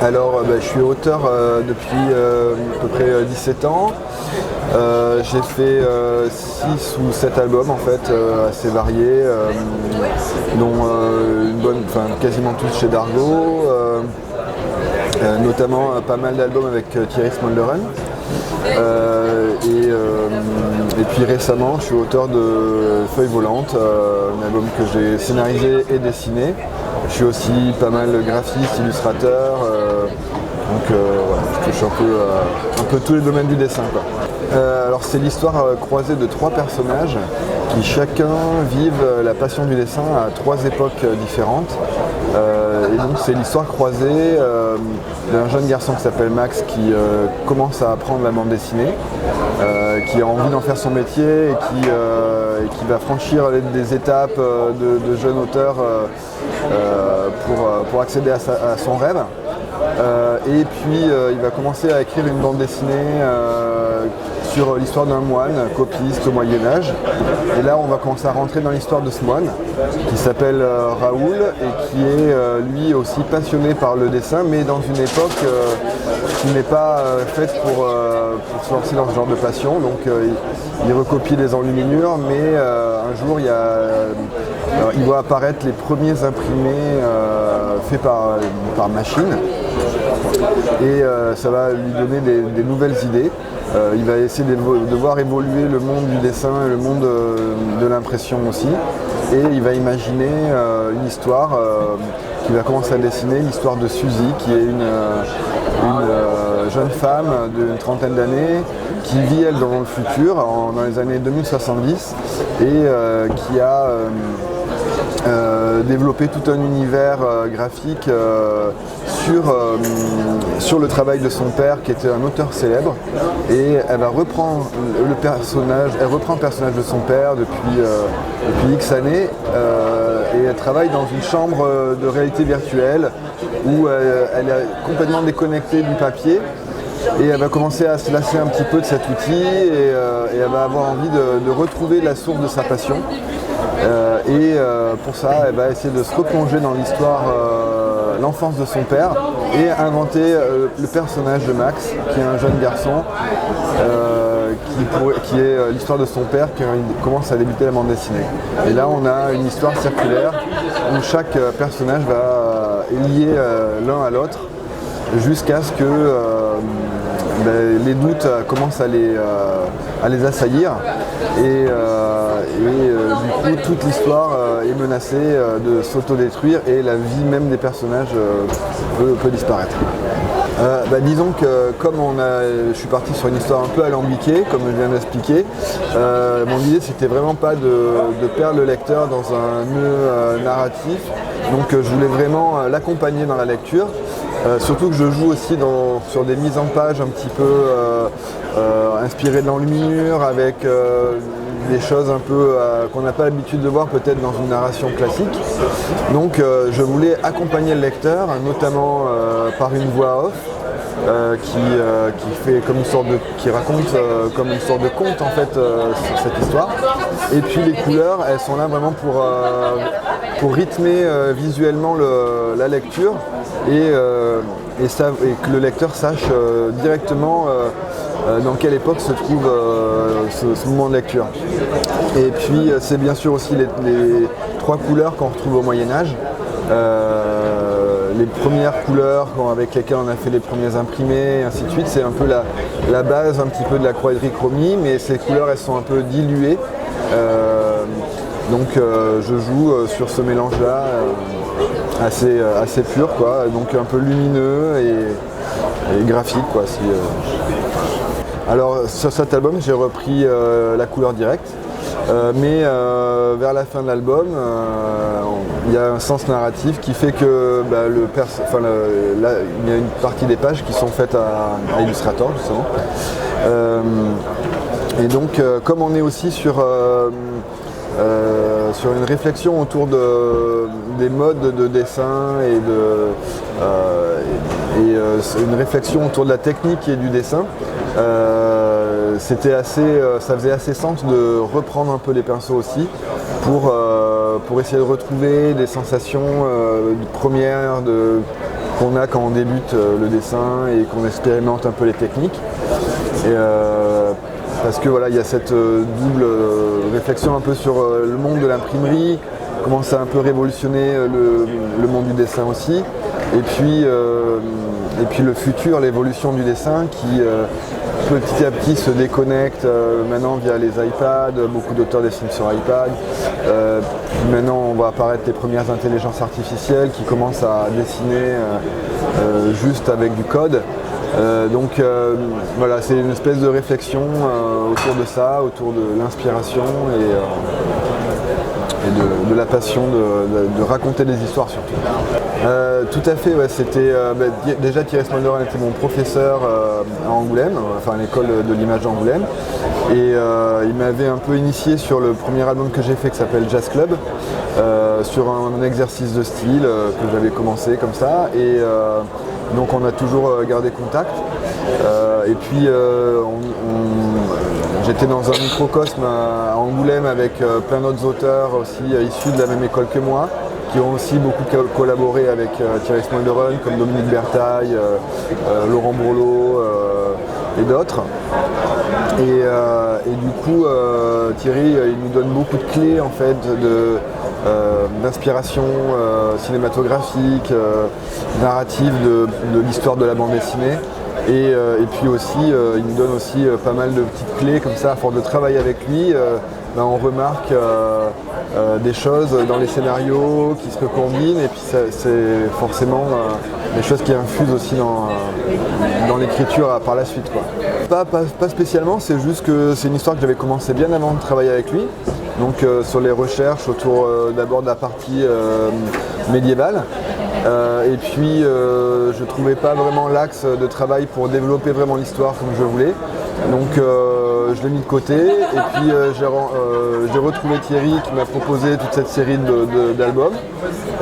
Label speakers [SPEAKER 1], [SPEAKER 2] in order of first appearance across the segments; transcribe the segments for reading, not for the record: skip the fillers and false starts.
[SPEAKER 1] Je suis auteur depuis à peu près 17 ans. J'ai fait 6 ou 7 albums en fait, assez variés, dont quasiment tous chez Dargaud, notamment pas mal d'albums avec Thierry Smolderen. Et puis récemment, je suis auteur de Feuilles volantes, un album que j'ai scénarisé et dessiné. Je suis aussi pas mal graphiste, illustrateur, je touche un peu tous les domaines du dessin, quoi. Alors c'est l'histoire croisée de 3 personnages qui chacun vivent la passion du dessin à 3 époques différentes. Et donc c'est l'histoire croisée d'un jeune garçon qui s'appelle Max qui commence à apprendre la bande dessinée, qui a envie d'en faire son métier et qui va franchir des étapes de jeune auteur pour accéder à son rêve. Et puis il va commencer à écrire une bande dessinée sur l'histoire d'un moine copiste au Moyen-Âge. Et là on va commencer à rentrer dans l'histoire de ce moine qui s'appelle Raoul et qui est lui aussi passionné par le dessin, mais dans une époque qui n'est pas faite pour se lancer dans ce genre de passion. Donc il recopie les enluminures, mais un jour il voit apparaître les premiers imprimés faits par machine. Et ça va lui donner des nouvelles idées. Il va essayer de voir évoluer le monde du dessin et le monde de l'impression aussi. Et il va imaginer une histoire qu'il va commencer à dessiner, l'histoire de Suzy, qui est une jeune femme d'une trentaine d'années, qui vit elle dans le futur, dans les années 2070, et qui a développé tout un univers graphique sur le travail de son père qui était un auteur célèbre, et elle va reprendre le personnage de son père depuis X années, et elle travaille dans une chambre de réalité virtuelle où elle est complètement déconnectée du papier. Et elle va commencer à se lasser un petit peu de cet outil et elle va avoir envie de retrouver la source de sa passion. Pour ça, elle va essayer de se replonger dans l'histoire, l'enfance de son père, et inventer le personnage de Max, qui est un jeune garçon, qui est l'histoire de son père qui commence à débuter la bande dessinée. Et là, on a une histoire circulaire où chaque personnage va lier l'un à l'autre, jusqu'à ce que les doutes commencent à les assaillir et du coup toute l'histoire est menacée de s'autodétruire et la vie même des personnages peut disparaître. Disons que comme je suis parti sur une histoire un peu alambiquée, comme je viens d'expliquer, mon idée c'était vraiment pas de perdre le lecteur dans un nœud narratif, donc je voulais vraiment l'accompagner dans la lecture. Surtout que je joue aussi sur des mises en page un petit peu inspirées de l'enluminure, avec des choses un peu qu'on n'a pas l'habitude de voir peut-être dans une narration classique. Donc je voulais accompagner le lecteur, notamment par une voix off qui raconte comme une sorte de conte en fait cette histoire. Et puis les couleurs, elles sont là vraiment pour rythmer visuellement la lecture et que le lecteur sache directement dans quelle époque se trouve ce moment de lecture. Et puis c'est bien sûr aussi les 3 couleurs qu'on retrouve au Moyen-Âge. Les premières couleurs avec lesquelles on a fait les premiers imprimés, et ainsi de suite, c'est un peu la base un petit peu de la quadrichromie, mais ces couleurs elles sont un peu diluées. Donc je joue sur ce mélange-là assez pur, quoi, donc un peu lumineux et graphique, quoi. Alors sur cet album j'ai repris la couleur directe. Mais vers la fin de l'album, il y a un sens narratif qui fait que il y a une partie des pages qui sont faites à Illustrator justement. Et donc comme on est aussi sur une réflexion autour des modes de dessin et une réflexion autour de la technique et du dessin, ça faisait assez sens de reprendre un peu les pinceaux aussi pour essayer de retrouver des sensations premières qu'on a quand on débute le dessin et qu'on expérimente un peu les techniques. Parce que voilà, il y a cette double réflexion un peu sur le monde de l'imprimerie, comment ça a un peu révolutionné le monde du dessin aussi, et puis le futur, l'évolution du dessin qui petit à petit se déconnecte maintenant via les iPads, beaucoup d'auteurs dessinent sur iPad, puis maintenant on va apparaître les premières intelligences artificielles qui commencent à dessiner juste avec du code. Donc voilà, c'est une espèce de réflexion autour de ça, autour de l'inspiration et de la passion de raconter des histoires surtout. Tout à fait, ouais, c'était déjà Thierry Smolderon était mon professeur à Angoulême, enfin à l'école de l'image d'Angoulême, et il m'avait un peu initié sur le premier album que j'ai fait qui s'appelle Jazz Club, sur un exercice de style que j'avais commencé comme ça, et donc on a toujours gardé contact. Et puis j'étais dans un microcosme à Angoulême avec plein d'autres auteurs aussi issus de la même école que moi, qui ont aussi beaucoup collaboré avec Thierry Smolderon, comme Dominique Bertaille, Laurent Bourlot et d'autres. Et du coup, Thierry, il nous donne beaucoup de clés en fait d'inspiration cinématographique, narrative de l'histoire de la bande dessinée. Et puis aussi, il nous donne aussi pas mal de petites clés comme ça, à force de travailler avec lui, on remarque des choses dans les scénarios qui se recombinent, et puis c'est forcément des choses qui infusent aussi dans l'écriture par la suite, quoi. Pas spécialement, c'est juste que c'est une histoire que j'avais commencé bien avant de travailler avec lui, donc sur les recherches autour d'abord de la partie médiévale. Et puis je trouvais pas vraiment l'axe de travail pour développer vraiment l'histoire comme je voulais, donc je l'ai mis de côté, et puis j'ai retrouvé Thierry qui m'a proposé toute cette série d'albums,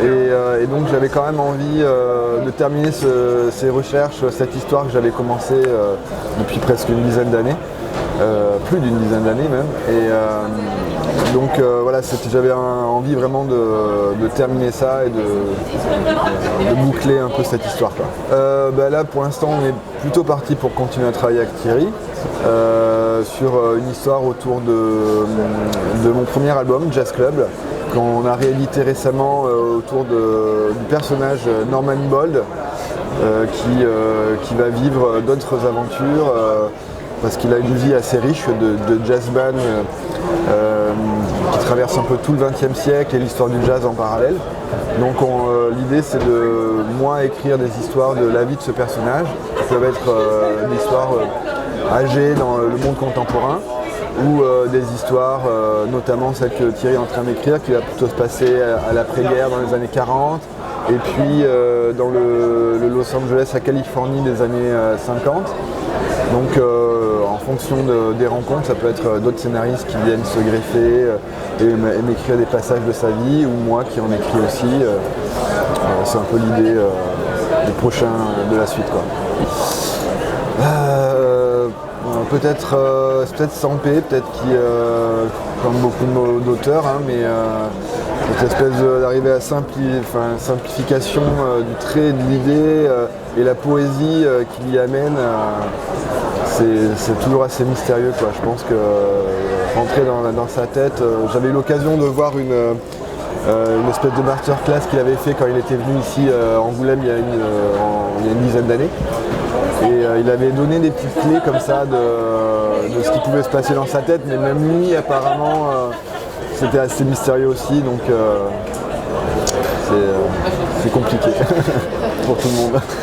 [SPEAKER 1] et donc j'avais quand même envie de terminer ces recherches, cette histoire que j'avais commencé depuis presque une dizaine d'années, plus d'une dizaine d'années même, et donc voilà, j'avais envie vraiment de terminer ça et de boucler un peu cette histoire, quoi. Là pour l'instant on est plutôt parti pour continuer à travailler avec Thierry sur une histoire autour de mon premier album, Jazz Club, qu'on a réédité récemment autour du personnage Norman Bold qui va vivre d'autres aventures parce qu'il a une vie assez riche de jazz band qui traverse un peu tout le XXe siècle et l'histoire du jazz en parallèle. Donc l'idée c'est de moi écrire des histoires de la vie de ce personnage, qui peuvent être des histoires âgées dans le monde contemporain, ou des histoires, notamment celle que Thierry est en train d'écrire, qui va plutôt se passer à l'après-guerre dans les années 40, et puis dans le Los Angeles, la Californie des années 50. Donc en fonction des rencontres, ça peut être d'autres scénaristes qui viennent se greffer et m'écrire des passages de sa vie, ou moi qui en écris aussi. C'est un peu l'idée du prochain, de la suite, quoi. C'est peut-être Sampé, peut-être qui, comme beaucoup d'auteurs, hein, mais cette espèce d'arriver à simplification du trait, de l'idée et la poésie qu'il y amène, c'est toujours assez mystérieux, quoi. Je pense que rentrer dans sa tête, j'avais eu l'occasion de voir une espèce de masterclass qu'il avait fait quand il était venu ici à Angoulême il y a une dizaine d'années. Et il avait donné des petites clés comme ça de ce qui pouvait se passer dans sa tête, mais même lui apparemment c'était assez mystérieux aussi, donc c'est compliqué pour tout le monde.